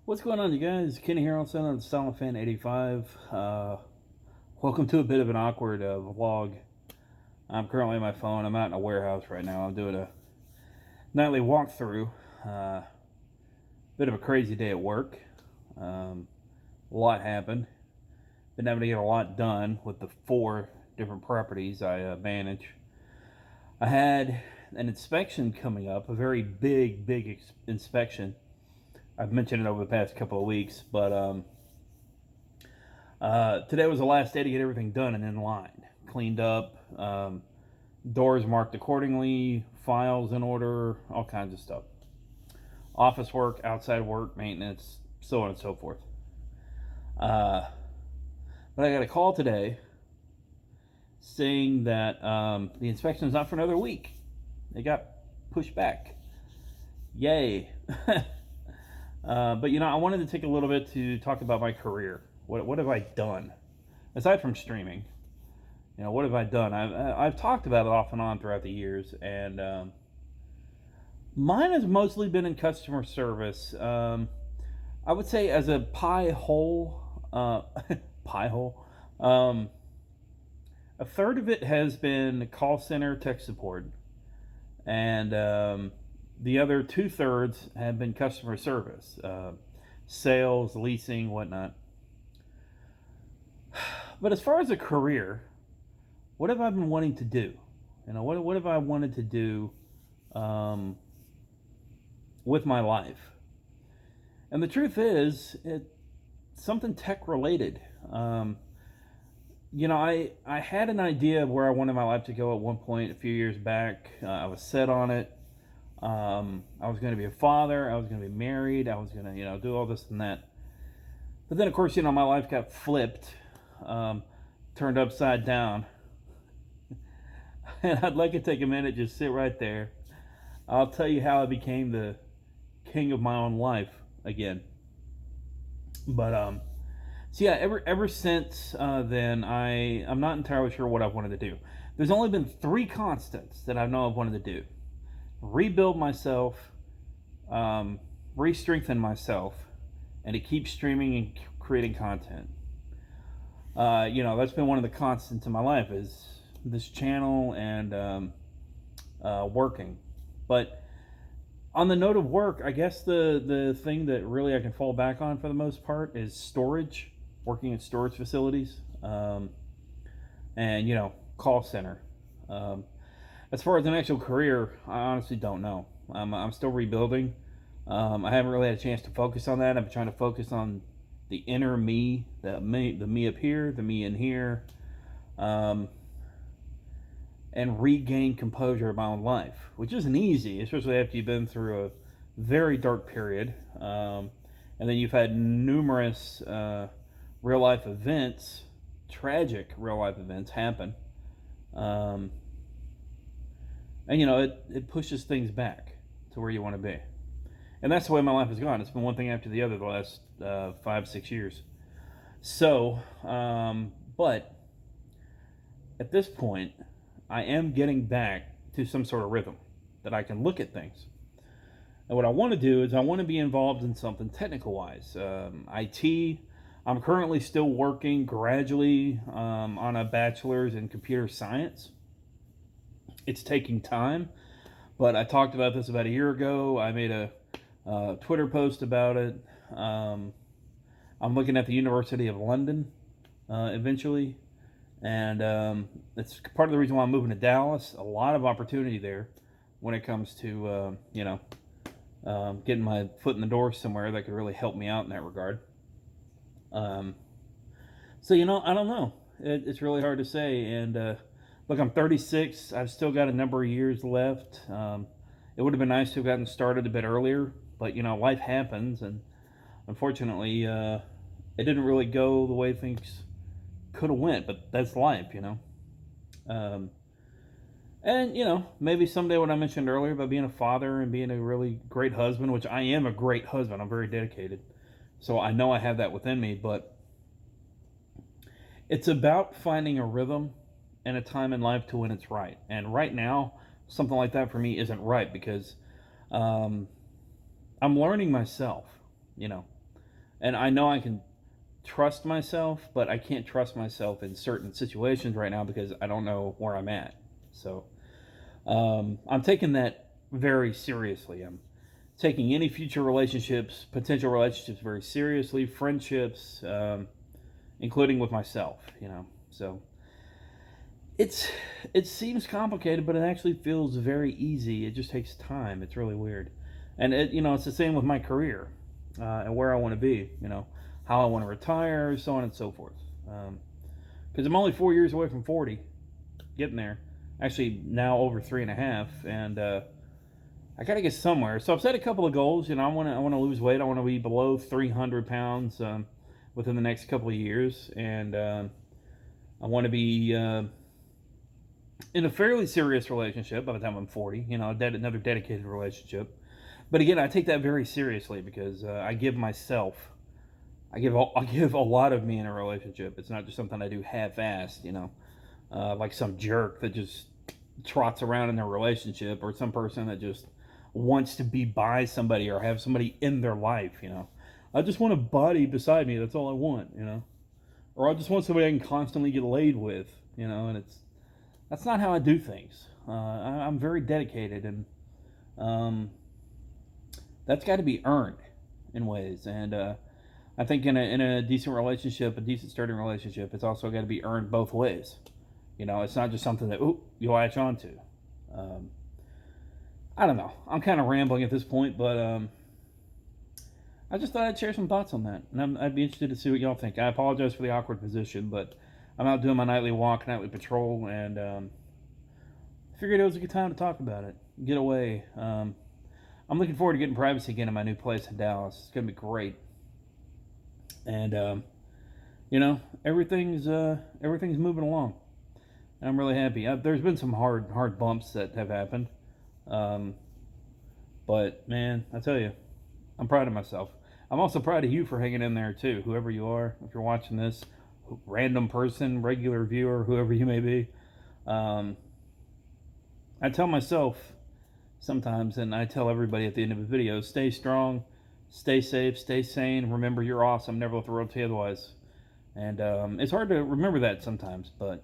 What's going on, you guys? Kenny here, also known as FFVII. Welcome to a bit of an awkward vlog. I'm currently on my phone. I'm out in a warehouse right now. I'm doing a nightly walkthrough. Bit of a crazy day at work. A lot happened. Been having to get a lot done with the 4 different properties I manage. I had an inspection coming up, a very big inspection. I've mentioned it over the past couple of weeks, but today was the last day to get everything done and in line, cleaned up, doors marked accordingly, files in order, all kinds of stuff. Office work, outside work, maintenance, so on and so forth. But I got a call today saying that the inspection is not for another week. They got pushed back. Yay. But I wanted to take a little bit to talk about my career. What have I done aside from streaming? What have I done? I've talked about it off and on throughout the years, and mine has mostly been in customer service. I would say as a pie hole, a third of it has been call center tech support, and the other 2/3 have been customer service, sales, leasing, whatnot. But as far as a career, what have I been wanting to do? What have I wanted to do with my life? And the truth is, it's something tech related. I had an idea of where I wanted my life to go at one point a few years back. I was set on it. I was going to be a father. I was going to be married. I was going to, do all this and that. But then, of course, my life got flipped, turned upside down. And I'd like to take a minute, just sit right there. I'll tell you how I became the king of my own life again. But ever since then, I'm not entirely sure what I wanted to do. There's only been 3 constants that I know I've wanted to do: rebuild myself, re-strengthen myself, and to keep streaming and creating content. That's been one of the constants in my life, is this channel and working. But on the note of work, I guess the thing that really I can fall back on for the most part is storage, working at storage facilities, and call center. As far as an actual career, I honestly don't know. I'm still rebuilding. I haven't really had a chance to focus on that. I've been trying to focus on the inner me, the me up here, the me in here, and regain composure of my own life, which isn't easy, especially after you've been through a very dark period, and then you've had numerous real life events, tragic real life events happen. And it pushes things back to where you want to be. And that's the way my life has gone. It's been one thing after the other the last 5-6 years. So, but at this point, I am getting back to some sort of rhythm that I can look at things. And what I want to do is I want to be involved in something technical-wise. IT, I'm currently still working gradually on a bachelor's in computer science. It's taking time, but I talked about this about a year ago. I made a Twitter post about it. I'm looking at the University of London eventually, and it's part of the reason why I'm moving to Dallas. A lot of opportunity there when it comes to getting my foot in the door somewhere that could really help me out in that regard. I don't know. It's really hard to say, and look, I'm 36. I've still got a number of years left. It would have been nice to have gotten started a bit earlier, but life happens, and unfortunately, it didn't really go the way things could have went. But that's life, and maybe someday what I mentioned earlier about being a father and being a really great husband, which I am a great husband. I'm very dedicated, so I know I have that within me. But it's about finding a rhythm and a time in life to when it's right. And right now, something like that for me isn't right, because I'm learning myself. And I know I can trust myself, but I can't trust myself in certain situations right now because I don't know where I'm at. So I'm taking that very seriously. I'm taking any future relationships, potential relationships, very seriously. Friendships, including with myself. So it seems complicated, but it actually feels very easy. It just takes time. It's really weird, and it's the same with my career and where I want to be. How I want to retire, so on and so forth. Because I'm only 4 years away from 40, getting there. Actually, now over 3.5, and I got to get somewhere. So I've set a couple of goals. I want to lose weight. I want to be below 300 pounds within the next couple of years, and I want to be in a fairly serious relationship by the time I'm 40. Another dedicated relationship. But again, I take that very seriously because I give a lot of me in a relationship. It's not just something I do half-assed, like some jerk that just trots around in their relationship, or some person that just wants to be by somebody or have somebody in their life. I just want a body beside me. That's all I want. Or I just want somebody I can constantly get laid with. And that's not how I do things. I'm very dedicated, and that's got to be earned in ways. And I think in a decent relationship, a decent starting relationship, it's also got to be earned both ways. It's not just something that you latch onto. I don't know. I'm kind of rambling at this point, but I just thought I'd share some thoughts on that, and I'd be interested to see what y'all think. I apologize for the awkward position, but I'm out doing my nightly walk, nightly patrol, and figured it was a good time to talk about it. Get away. I'm looking forward to getting privacy again in my new place in Dallas. It's gonna be great. And everything's moving along. And I'm really happy. There's been some hard bumps that have happened, but man, I tell you, I'm proud of myself. I'm also proud of you for hanging in there too, whoever you are. If you're watching this, random person, regular viewer, whoever you may be, I tell myself sometimes, and I tell everybody at the end of a video, stay strong, stay safe, stay sane. Remember, you're awesome. Never let the world tell you otherwise. And it's hard to remember that sometimes, but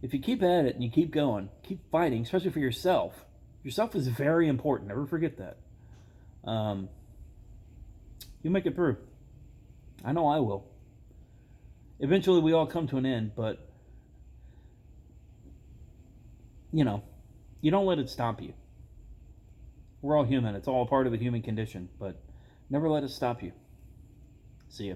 if you keep at it and you keep going, keep fighting, especially for yourself. Yourself is very important. Never forget that. You'll make it through. I know I will. Eventually, we all come to an end, but you don't let it stop you. We're all human. It's all a part of the human condition, but never let it stop you. See ya.